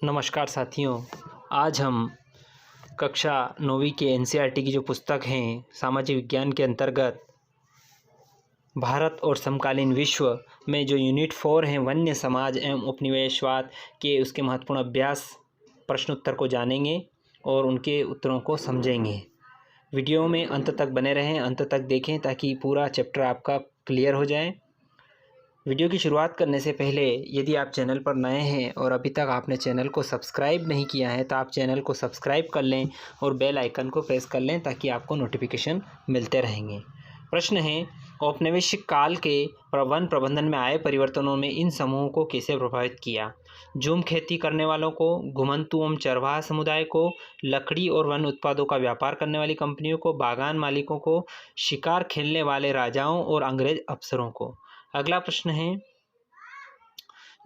नमस्कार साथियों। आज हम कक्षा 9वीं के एनसीईआरटी की जो पुस्तक हैं सामाजिक विज्ञान के अंतर्गत भारत और समकालीन विश्व में जो यूनिट 4 हैं वन्य समाज एवं उपनिवेशवाद के उसके महत्वपूर्ण अभ्यास प्रश्नोत्तर को जानेंगे और उनके उत्तरों को समझेंगे। वीडियो में अंत तक बने रहें, अंत तक देखें ताकि पूरा चैप्टर आपका क्लियर हो जाए। वीडियो की शुरुआत करने से पहले यदि आप चैनल पर नए हैं और अभी तक आपने चैनल को सब्सक्राइब नहीं किया है तो आप चैनल को सब्सक्राइब कर लें और बेल आइकन को प्रेस कर लें ताकि आपको नोटिफिकेशन मिलते रहेंगे। प्रश्न है, औपनिवेशिक काल के वन प्रबंधन में आए परिवर्तनों में इन समूहों को कैसे प्रभावित किया? झूम खेती करने वालों को, घुमंतू एवं चरवाहा समुदाय को, लकड़ी और वन उत्पादों का व्यापार करने वाली कंपनियों को, बागान मालिकों को, शिकार खेलने वाले राजाओं और अंग्रेज अफसरों को। अगला प्रश्न है,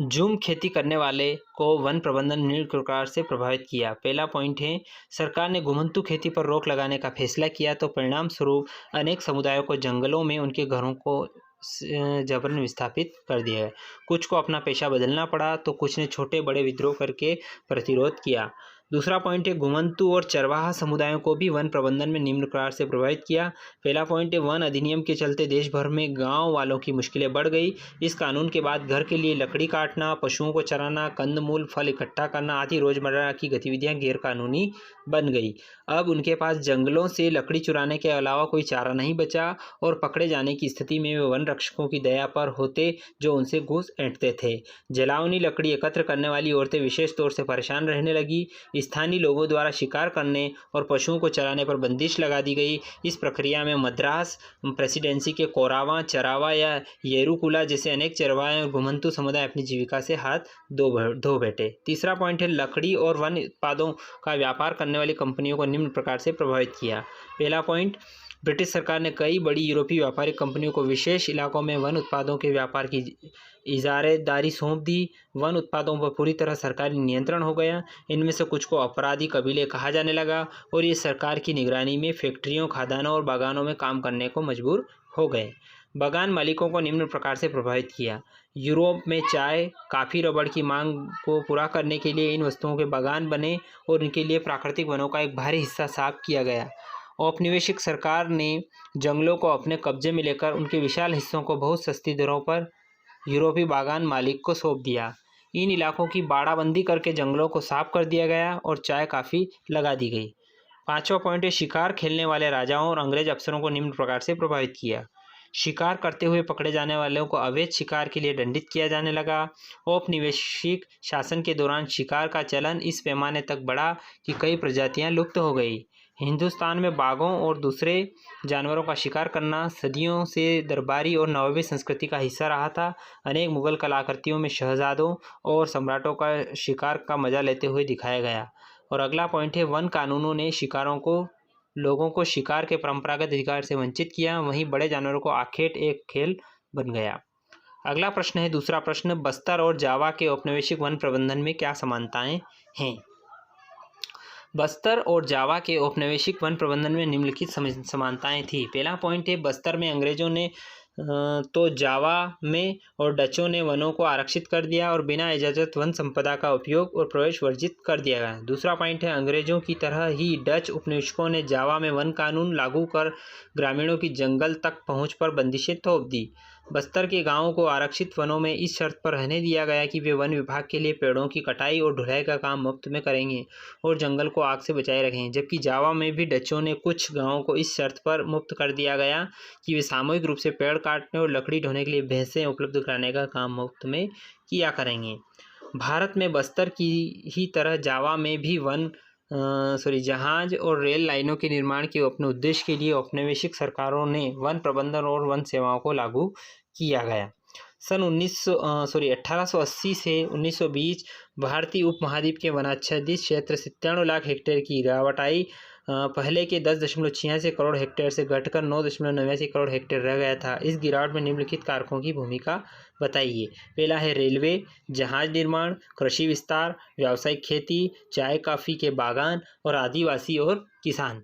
झूम खेती करने वाले को वन प्रबंधन निम्न प्रकार से प्रभावित किया। पहला पॉइंट है, सरकार ने घुमंतू खेती पर रोक लगाने का फैसला किया तो परिणाम स्वरूप अनेक समुदायों को जंगलों में उनके घरों को जबरन विस्थापित कर दिया है। कुछ को अपना पेशा बदलना पड़ा तो कुछ ने छोटे बड़े विद्रोह करके प्रतिरोध किया। दूसरा पॉइंट है, घुमंतू और चरवाहा समुदायों को भी वन प्रबंधन में निम्न प्रकार से प्रभावित किया। पहला पॉइंट है, वन अधिनियम के चलते देश भर में गांव वालों की मुश्किलें बढ़ गई। इस कानून के बाद घर के लिए लकड़ी काटना, पशुओं को चराना, कंदमूल फल इकट्ठा करना आदि रोजमर्रा की गतिविधियां गैरकानूनी बन गई। अब उनके पास जंगलों से लकड़ी चुराने के अलावा कोई चारा नहीं बचा और पकड़े जाने की स्थिति में वे वन रक्षकों की दया पर होते जो उनसे घूस ऐंठते थे। जलावनी लकड़ी एकत्र करने वाली औरतें विशेष तौर से परेशान रहने लगी। स्थानीय लोगों द्वारा शिकार करने और पशुओं को चराने पर बंदिश लगा दी गई। इस प्रक्रिया में मद्रास प्रेसिडेंसी के कोरावा, चरावा या येरुकुला जैसे अनेक चरवाहे और घुमंतू समुदाय अपनी जीविका से हाथ धो बैठे। तीसरा पॉइंट है, लकड़ी और वन उत्पादों का व्यापार करने वाली कंपनियों को निम्न प्रकार से प्रभावित किया। पहला पॉइंट, ब्रिटिश सरकार ने कई बड़ी यूरोपीय व्यापारिक कंपनियों को विशेष इलाकों में वन उत्पादों के व्यापार की इजारेदारी सौंप दी। वन उत्पादों पर पूरी तरह सरकारी नियंत्रण हो गया। इनमें से कुछ को अपराधी कबीले कहा जाने लगा और ये सरकार की निगरानी में फैक्ट्रियों, खादानों और बागानों में काम करने को मजबूर हो गए। बागान मालिकों को निम्न प्रकार से प्रभावित किया। यूरोप में चाय, काफ़ी, रबड़ की मांग को पूरा करने के लिए इन वस्तुओं के बागान बने और इनके लिए प्राकृतिक वनों का एक भारी हिस्सा साफ किया गया। औपनिवेशिक सरकार ने जंगलों को अपने कब्जे में लेकर उनके विशाल हिस्सों को बहुत सस्ती दरों पर यूरोपीय बागान मालिक को सौंप दिया। इन इलाकों की बाड़ाबंदी करके जंगलों को साफ कर दिया गया और चाय काफ़ी लगा दी गई। पांचवा पॉइंट है, शिकार खेलने वाले राजाओं और अंग्रेज अफसरों को निम्न प्रकार से प्रभावित किया। शिकार करते हुए पकड़े जाने वालों को अवैध शिकार के लिए दंडित किया जाने लगा। औपनिवेशिक शासन के दौरान शिकार का चलन इस पैमाने तक बढ़ा कि कई प्रजातियां लुप्त हो गई। हिंदुस्तान में बाघों और दूसरे जानवरों का शिकार करना सदियों से दरबारी और नवाबी संस्कृति का हिस्सा रहा था। अनेक मुगल कलाकृतियों में शहजादों और सम्राटों का शिकार का मजा लेते हुए दिखाया गया। और अगला पॉइंट है, वन कानूनों ने लोगों को शिकार के परंपरागत अधिकार से वंचित किया, वहीं बड़े जानवरों को आखेट एक खेल बन गया। अगला प्रश्न है, दूसरा प्रश्न, बस्तर और जावा के औपनिवेशिक वन प्रबंधन में क्या समानताएं हैं? बस्तर और जावा के औपनिवेशिक वन प्रबंधन में निम्नलिखित समानताएं थी। पहला पॉइंट है, बस्तर में अंग्रेजों ने तो जावा में और डचों ने वनों को आरक्षित कर दिया और बिना इजाज़त वन संपदा का उपयोग और प्रवेश वर्जित कर दिया गया। दूसरा पॉइंट है, अंग्रेजों की तरह ही डच उपनिवेशकों ने जावा में वन कानून लागू कर ग्रामीणों की जंगल तक पहुंच पर बंदिशें थोप दी। बस्तर के गांवों को आरक्षित वनों में इस शर्त पर रहने दिया गया कि वे वन विभाग के लिए पेड़ों की कटाई और ढुलाई का काम मुफ्त में करेंगे और जंगल को आग से बचाए रखेंगे। जबकि जावा में भी डचों ने कुछ गांवों को इस शर्त पर मुक्त कर दिया गया कि वे सामूहिक रूप से पेड़ काटने और लकड़ी ढोने के लिए भैंसें उपलब्ध कराने का काम मुफ्त में किया करेंगे। भारत में बस्तर की ही तरह जावा में भी जहाज और रेल लाइनों के निर्माण के अपने उद्देश्य के लिए औपनिवेशिक सरकारों ने वन प्रबंधन और वन सेवाओं को लागू किया गया। सन 1880 से 1920 भारतीय उपमहाद्वीप के वनाच्छादित क्षेत्र 97 लाख हेक्टेयर की गिरावट आई। पहले के 10.86 करोड़ हेक्टेयर से घटकर 9.89 करोड़ हेक्टेयर रह गया था। इस गिरावट में निम्नलिखित कारकों की भूमिका बताइए। पहला है रेलवे, जहाज निर्माण, कृषि विस्तार, व्यावसायिक खेती, चाय कॉफ़ी के बागान और आदिवासी और किसान।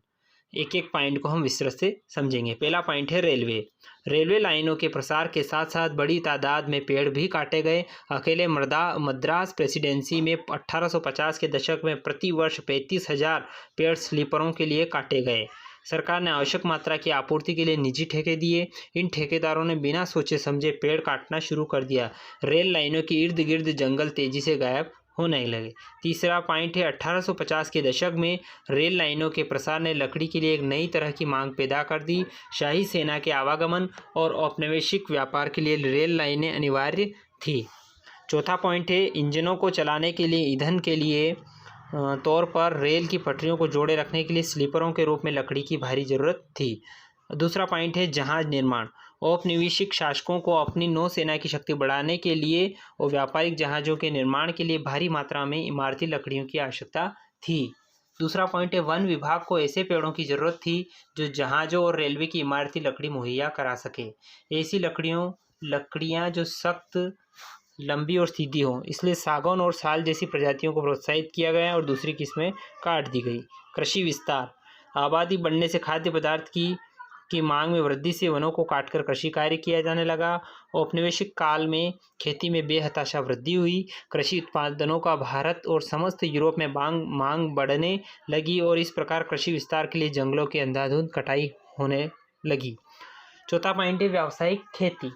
एक एक पॉइंट को हम विस्तृत से समझेंगे। पहला पॉइंट है रेलवे। रेलवे लाइनों के प्रसार के साथ साथ बड़ी तादाद में पेड़ भी काटे गए। अकेले मद्रास प्रेसिडेंसी में 1850 के दशक में प्रति वर्ष 35,000 पेड़ स्लीपरों के लिए काटे गए। सरकार ने आवश्यक मात्रा की आपूर्ति के लिए निजी ठेके दिए। इन ठेकेदारों ने बिना सोचे समझे पेड़ काटना शुरू कर दिया। रेल लाइनों के इर्द गिर्द जंगल तेजी से गायब होने लगे। तीसरा पॉइंट है 1850 के दशक में रेल लाइनों के प्रसार ने लकड़ी के लिए एक नई तरह की मांग पैदा कर दी। शाही सेना के आवागमन और औपनिवेशिक व्यापार के लिए रेल लाइनें अनिवार्य थी। चौथा पॉइंट है इंजनों को चलाने के लिए ईंधन के लिए तौर पर रेल की पटरियों को जोड़े रखने के लिए स्लीपरों के रूप में लकड़ी की भारी जरूरत थी। दूसरा पॉइंट है जहाज निर्माण। औपनिवेशिक शासकों को अपनी नौसेना की शक्ति बढ़ाने के लिए और व्यापारिक जहाज़ों के निर्माण के लिए भारी मात्रा में इमारती लकड़ियों की आवश्यकता थी। दूसरा पॉइंट है वन विभाग को ऐसे पेड़ों की ज़रूरत थी जो जहाज़ों और रेलवे की इमारती लकड़ी मुहैया करा सके। ऐसी लकड़ियाँ जो सख्त, लंबी और सीधी हों, इसलिए सागौन और साल जैसी प्रजातियों को प्रोत्साहित किया गया और दूसरी किस्में काट दी गई। कृषि विस्तार। आबादी बढ़ने से खाद्य पदार्थ की मांग में वृद्धि से वनों को काटकर कृषि कार्य किया जाने लगा। औपनिवेशिक काल में खेती में बेहताशा वृद्धि हुई। कृषि उत्पादनों का भारत और समस्त यूरोप में मांग बढ़ने लगी और इस प्रकार कृषि विस्तार के लिए जंगलों की अंधाधुंध कटाई होने लगी। चौथा पॉइंट है व्यावसायिक खेती।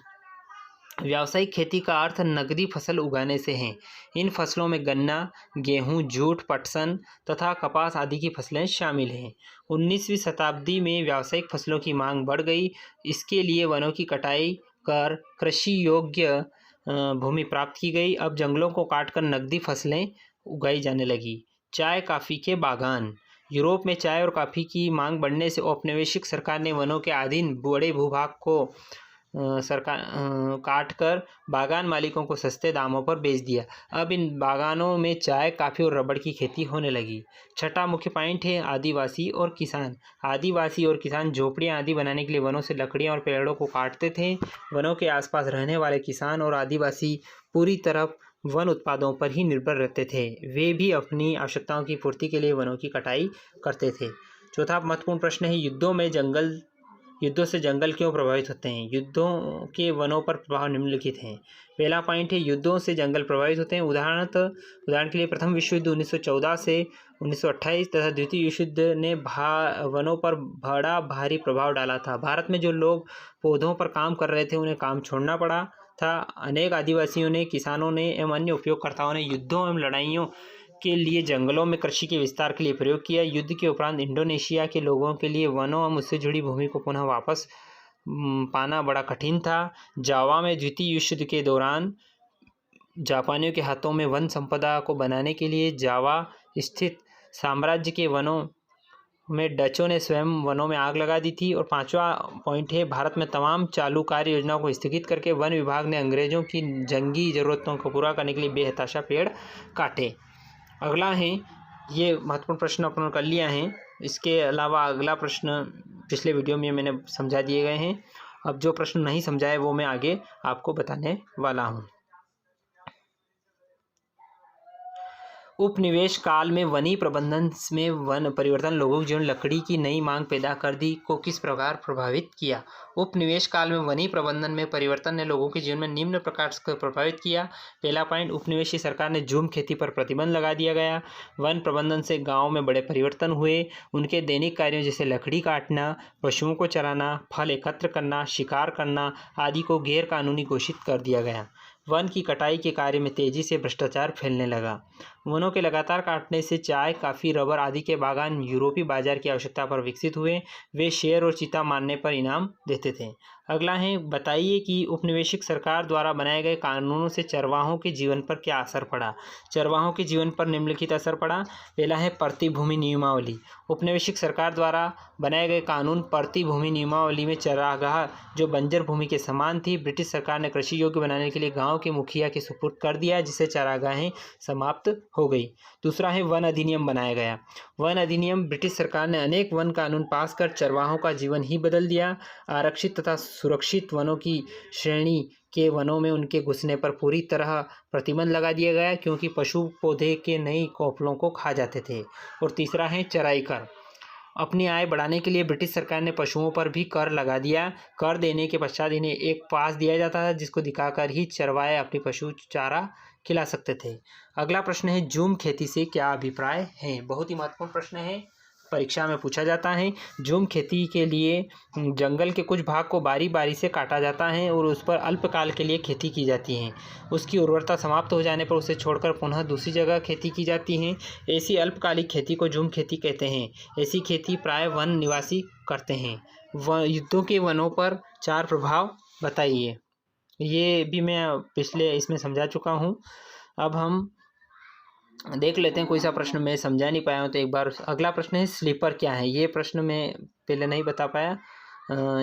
व्यावसायिक खेती का अर्थ नकदी फसल उगाने से है। इन फसलों में गन्ना, गेहूं, जूट, पटसन तथा कपास आदि की फसलें शामिल हैं। 19वीं शताब्दी में व्यावसायिक फसलों की मांग बढ़ गई। इसके लिए वनों की कटाई कर कृषि योग्य भूमि प्राप्त की गई। अब जंगलों को काटकर नकदी फसलें उगाई जाने लगी। चाय, काफ़ी के बागान। यूरोप में चाय और काफ़ी की मांग बढ़ने से औपनिवेशिक सरकार ने वनों के अधीन बड़े भूभाग को काट कर बागान मालिकों को सस्ते दामों पर बेच दिया। अब इन बागानों में चाय, काफ़ी और रबड़ की खेती होने लगी। छठा मुख्य पॉइंट है आदिवासी और किसान। आदिवासी और किसान झोपड़ियाँ आदि बनाने के लिए वनों से लकड़ियाँ और पेड़ों को काटते थे। वनों के आसपास रहने वाले किसान और आदिवासी पूरी तरह वन उत्पादों पर ही निर्भर रहते थे। वे भी अपनी आवश्यकताओं की पूर्ति के लिए वनों की कटाई करते थे। चौथा महत्वपूर्ण प्रश्न है युद्धों से जंगल क्यों प्रभावित होते हैं। युद्धों के वनों पर प्रभाव निम्नलिखित हैं। पहला पॉइंट है युद्धों से जंगल प्रभावित होते हैं। उदाहरण के लिए प्रथम विश्व युद्ध 1914 से 1928 तथा द्वितीय विश्व युद्ध ने वनों पर बड़ा भारी प्रभाव डाला था। भारत में जो लोग पौधों पर काम कर रहे थे उन्हें काम छोड़ना पड़ा था। अनेक आदिवासियों ने, किसानों ने एवं अन्य उपयोगकर्ताओं ने युद्धों एवं लड़ाइयों के लिए जंगलों में कृषि के विस्तार के लिए प्रयोग किया। युद्ध के उपरांत इंडोनेशिया के लोगों के लिए वनों एवं उससे जुड़ी भूमि को पुनः वापस पाना बड़ा कठिन था। जावा में द्वितीय विश्व युद्ध के दौरान जापानियों के हाथों में वन संपदा को बनाने के लिए जावा स्थित साम्राज्य के वनों में डचों ने स्वयं वनों में आग लगा दी थी। और पांचवा पॉइंट है भारत में तमाम चालू कार्य योजनाओं को स्थगित करके वन विभाग ने अंग्रेजों की जंगी ज़रूरतों को पूरा करने के लिए बेहताशा पेड़ काटे। अगला है, ये महत्वपूर्ण प्रश्न अपन कर लिया है। इसके अलावा अगला प्रश्न पिछले वीडियो में मैंने समझा दिए गए हैं। अब जो प्रश्न नहीं समझाए वो मैं आगे आपको बताने वाला हूँ। उपनिवेश काल में वनी प्रबंधन में वन परिवर्तन लोगों के जीवन लकड़ी की नई मांग पैदा कर दी को किस प्रकार प्रभावित किया। उपनिवेश काल में वनी प्रबंधन में परिवर्तन ने लोगों के जीवन में निम्न प्रकार से प्रभावित किया। पहला पॉइंट, उपनिवेशी सरकार ने झूम खेती पर प्रतिबंध लगा दिया गया। वन प्रबंधन से गाँव में बड़े परिवर्तन हुए। उनके दैनिक कार्यों जैसे लकड़ी काटना, पशुओं को चराना, फल एकत्र करना, शिकार करना आदि को गैर कानूनी घोषित कर दिया गया। वन की कटाई के कार्य में तेजी से भ्रष्टाचार फैलने लगा। वनों के लगातार काटने से चाय, काफ़ी, रबर आदि के बागान यूरोपीय बाजार की आवश्यकता पर विकसित हुए। वे शेर और चीता मारने पर इनाम देते थे। अगला है, बताइए कि उपनिवेशिक सरकार द्वारा बनाए गए कानूनों से चरवाहों के जीवन पर क्या असर पड़ा। चरवाहों के जीवन पर निम्नलिखित असर पड़ा। पहला है प्रतिभूमि नियमावली। उपनिवेशिक सरकार द्वारा बनाए गए कानून प्रतिभूमि नियमावली में चरागाह जो बंजर भूमि के समान थी ब्रिटिश सरकार ने कृषि योग्य बनाने के लिए गाँव के मुखिया के सुपुर्द कर दिया, जिससे चरागाहें समाप्त हो गई। दूसरा है, वन अधिनियम बनाया गया। वन अधिनियम, ब्रिटिश सरकार ने अनेक वन कानून पास कर चरवाहों का जीवन ही बदल दिया। आरक्षित तथा सुरक्षित वनों की श्रेणी के वनों में उनके घुसने पर पूरी तरह प्रतिबंध लगा दिया गया, क्योंकि पशु पौधे के नई कौफलों को खा जाते थे। और तीसरा है, चराई कर। अपनी आय बढ़ाने के लिए ब्रिटिश सरकार ने पशुओं पर भी कर लगा दिया। कर देने के पश्चात इन्हें एक पास दिया जाता था जिसको दिखाकर ही चरवाहे अपनी पशु चारा खिला सकते थे। अगला प्रश्न है, जूम खेती से क्या अभिप्राय है? बहुत ही महत्वपूर्ण प्रश्न है, परीक्षा में पूछा जाता है। जूम खेती के लिए जंगल के कुछ भाग को बारी बारी से काटा जाता है और उस पर अल्पकाल के लिए खेती की जाती है। उसकी उर्वरता समाप्त हो जाने पर उसे छोड़कर पुनः दूसरी जगह खेती की जाती है। ऐसी अल्पकालिक खेती को जूम खेती कहते हैं। ऐसी खेती प्राय वन निवासी करते हैं। युद्धों के वनों पर 4 प्रभाव बताइए। ये भी मैं पिछले इसमें समझा चुका हूँ। अब हम देख लेते हैं, कोई सा प्रश्न मैं समझा नहीं पाया हूँ तो एक बार। अगला प्रश्न है, स्लीपर क्या है? ये प्रश्न मैं पहले नहीं बता पाया,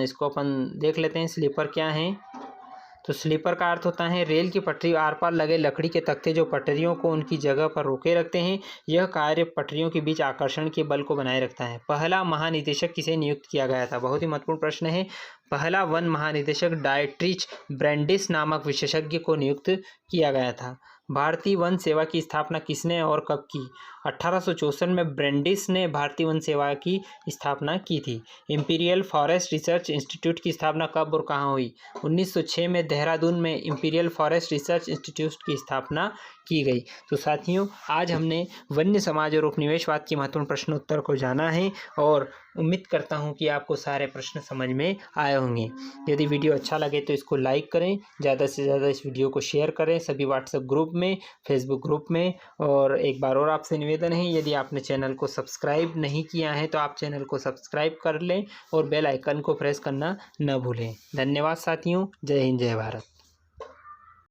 इसको अपन देख लेते हैं। स्लीपर क्या है? तो स्लीपर का अर्थ होता है रेल की पटरी आर पार लगे लकड़ी के तख्ते जो पटरियों को उनकी जगह पर रोके रखते हैं। यह कार्य पटरियों के बीच आकर्षण के बल को बनाए रखता है। पहला महानिदेशक किसे नियुक्त किया गया था? बहुत ही महत्वपूर्ण प्रश्न है। पहला वन महानिदेशक डायट्रिच ब्रैंडिस नामक विशेषज्ञ को नियुक्त किया गया था। भारतीय वन सेवा की स्थापना किसने और कब की? 1864 में ब्रैंडिस ने भारतीय वन सेवा की स्थापना की थी। इंपीरियल फॉरेस्ट रिसर्च इंस्टीट्यूट की स्थापना कब और कहाँ हुई? 1906 में देहरादून में इंपीरियल फॉरेस्ट रिसर्च इंस्टीट्यूट की स्थापना की गई। तो साथियों, आज हमने वन्य समाज और उपनिवेशवाद की महत्वपूर्ण प्रश्नोत्तर को जाना है और उम्मीद करता हूं कि आपको सारे प्रश्न समझ में आए होंगे। यदि वीडियो अच्छा लगे तो इसको लाइक करें, ज़्यादा से ज़्यादा इस वीडियो को शेयर करें सभी व्हाट्सएप ग्रुप में, फेसबुक ग्रुप में। और एक बार और आपसे निवेदन है, यदि आपने चैनल को सब्सक्राइब नहीं किया है तो आप चैनल को सब्सक्राइब कर लें और बेल आइकन को प्रेस करना न भूलें। धन्यवाद साथियों। जय हिंद, जय भारत।